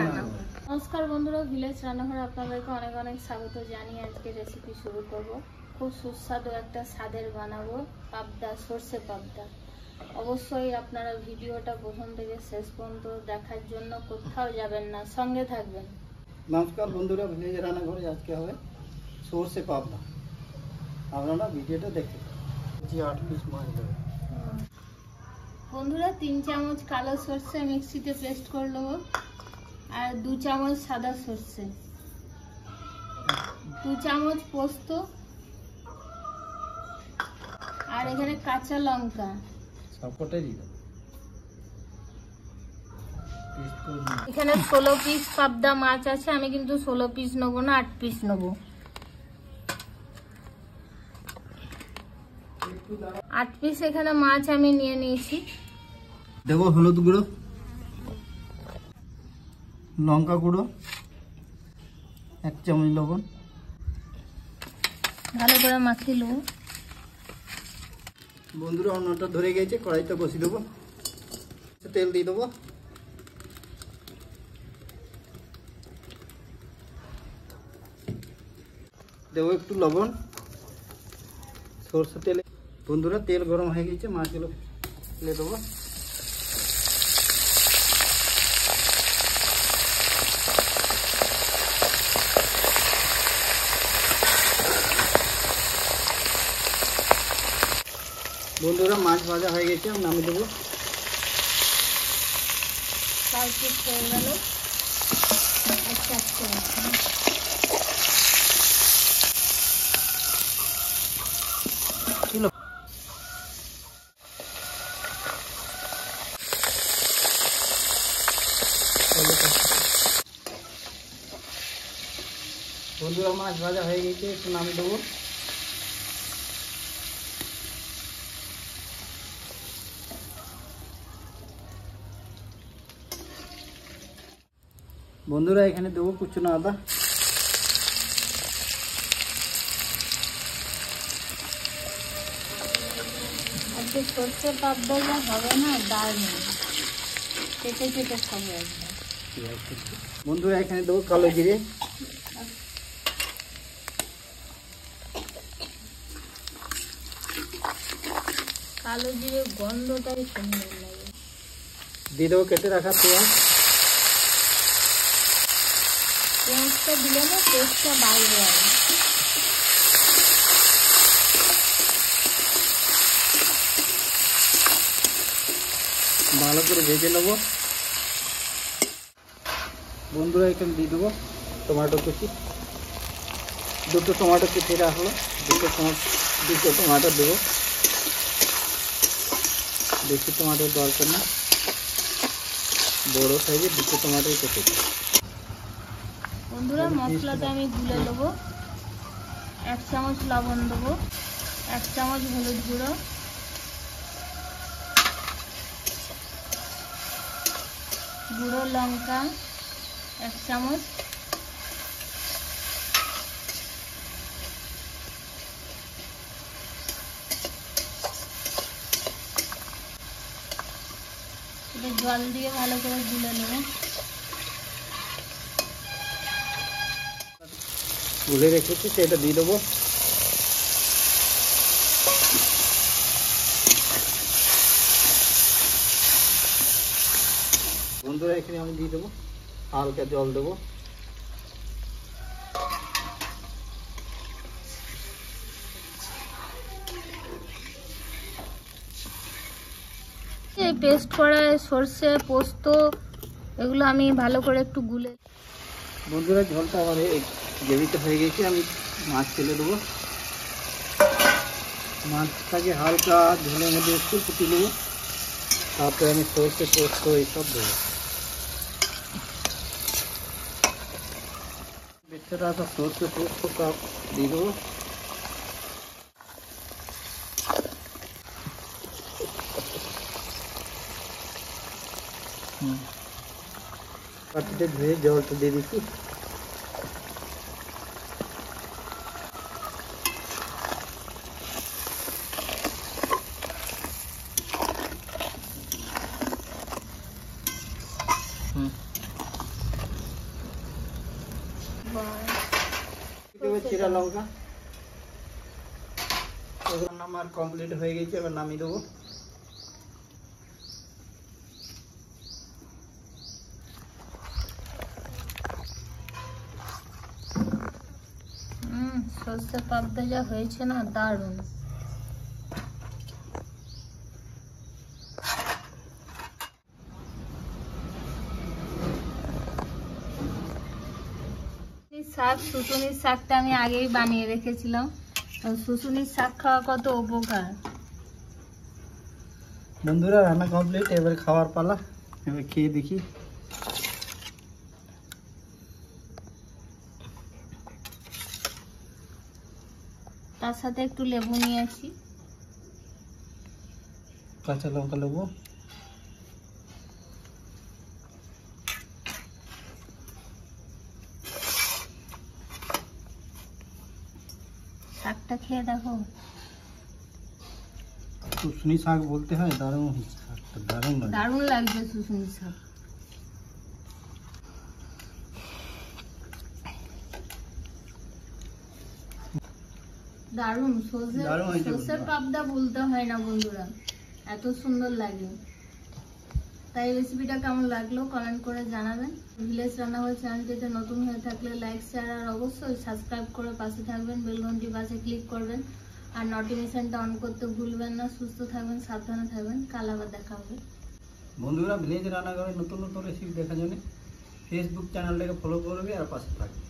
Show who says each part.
Speaker 1: রান্নাঘর। নমস্কার বন্ধুরা, ভিলেজ রান্নাঘরে আপনাদেরকে অনেক অনেক স্বাগত জানিয়ে আজকে রেসিপি শুরু করব। খুব সুস্বাদু একটা স্বাদের বানাবো পাবদা, সর্ষে পাবদা। অবশ্যই আপনারা ভিডিওটা প্রথম থেকে শেষ পর্যন্ত দেখার জন্য কোথাও যাবেন না, সঙ্গে থাকবেন।
Speaker 2: নমস্কার বন্ধুরা, ভিলেজ রান্নাঘরে আজকে হবে সর্ষে পাবদা। আপনারা ভিডিওটা দেখতে 8 পিস মাছ দেবে।
Speaker 1: বন্ধুরা 3 চামচ কালো সর্ষে মিক্সিতে পেস্ট করে নেবো, আর 2 চামচ সাদা সর্ষে, 2 চামচ পোস্ত, আর এখানে কাঁচা লঙ্কা
Speaker 2: সবকটাই দিয়ে দেবো।
Speaker 1: এখানে 16 পিস পাবদা মাছ আছে। আমি কিন্তু 16 পিস নেবো না, 8 পিস নেবো। 8 পিস এখানে মাছ আমি নিয়ে নিয়েছি।
Speaker 2: দেবো হলুদ গুঁড়ো, লঙ্কা গুঁড়ো, 1 চামচ লবণ।
Speaker 1: ভালো করে মাখিয়ে নেবো।
Speaker 2: বন্ধুরা অন্যটা ধরে গেছে, কড়াইতে বসিয়ে দেবো। তেল দিয়ে দেবো। দেবো একটু লবণ, সরষের তেলে। বন্ধুরা তেল গরম হয়ে গেছে, মাছগুলো ফেলে দেবো। বন্ধুরা মাছ ভাজা হয়ে গেছে, আমি নামিয়ে দেবো। বন্ধুরা মাছ ভাজা হয়ে গেছে, একটু নামিয়ে দেবো। বন্ধুরা এখানে দেবো কুচনো আদা,
Speaker 1: আজকে সর্ষে পাবদা হবে না, ডাল নেই, কেটে কেটে খাবো।
Speaker 2: বন্ধুরা এখানে দেবো কালো জিরে,
Speaker 1: কালো জিরে গন্ধটাই সুন্দর লাগে।
Speaker 2: দিয়ে দেবো কেটে রাখা পেঁয়াজ।
Speaker 1: পেঁয়াজটা দিলে না টেস্টটা বাইরে আসবে।
Speaker 2: ভালো করে ভেজে নেবো। বন্ধুরা এখানে দিয়ে দেবো টমেটো কুচি, 2টো টমেটো কুচি রাখলো, 2টো টমেটো দেবো। বেশি টমেটোর দরকার না, বড় সাইজে 2টো টমেটোই কেটে দেবো।
Speaker 1: বন্ধুরা মশলাটা আমি গুলে নেবো। 1 চামচ লবণ দেবো, 1 চামচ হলুদ গুঁড়ো, গুঁড়ো লঙ্কা 1 চামচ, জল দিয়ে ভালো করে গুলে নেবো।
Speaker 2: গুলে রেখেছি সেটা দিয়ে দেবো। বন্ধুরা এখানে আমি দিয়ে দেবো হালকা জল দেবো।
Speaker 1: এই পেস্ট করা সর্ষে পোস্ত এগুলো আমি ভালো করে একটু গুলে।
Speaker 2: বন্ধুরা ঝোলটা আমার গ্রেভিতে হয়ে গেছে, আমি মাছ ফেলে দেবো। মাছটাকে হালকা ঝোলের মধ্যে একটু ফুটিয়ে নেবো, তারপরে আমি সর্ষে পোস্ত এইসব দেবো। বেচারা সব সর্ষে পোস্ত সব দিয়ে দেবো। বাটিতে ধুয়ে জলটা দিয়ে দিচ্ছি। চিরা লঙ্কা। এবার আমার কমপ্লিট হয়ে গেছে, এবার নামিয়ে দেবো।
Speaker 1: সর্ষে পাবদা যা হয়েছে না, দারুণ। শাক, শুশুনির শাকটা আমি আগেই বানিয়ে রেখেছিলাম। শুশুনির শাক খাওয়া কত উপকার।
Speaker 2: বন্ধুরা রান্না কমপ্লিট, এবার খাওয়ার পালা। এবার খেয়ে দেখি।
Speaker 1: তার সাথে একটু লেবু নিয়েছি,
Speaker 2: কাঁচা লঙ্কা লেবু।
Speaker 1: শাকটা খেয়ে দেখো।
Speaker 2: শুশুনি শাক বলতে হয়, দারুণ হয়েছে শাকটা, দারুণ লাগে।
Speaker 1: দারুণ লাগবে শুশুনি শাক। দারুণ। সর্ষের পাবদা বলতে হয় না বন্ধুরা, এত সুন্দর লাগে। তাই রেসিপিটা কেমন লাগলো কমেন্ট করে জানাবেন। ভিলেজ রান্নাঘর চ্যানেলটিতে নতুন হয়ে থাকলে লাইক, শেয়ার আর অবশ্যই সাবস্ক্রাইব করে পাশে থাকবেন। বেল ঘন্টি পাশে ক্লিক করবেন আর নোটিফিকেশনটা অন করতে ভুলবেন না। সুস্থ থাকবেন, সাবধানে থাকবেন। কাল আবার দেখা হবে।
Speaker 2: বন্ধুরা ভিলেজ রান্নাঘরে নতুন নতুন রেসিপি দেখার জন্য ফেসবুক চ্যানেলটাকে ফলো করবে আর পাশে থাকবে।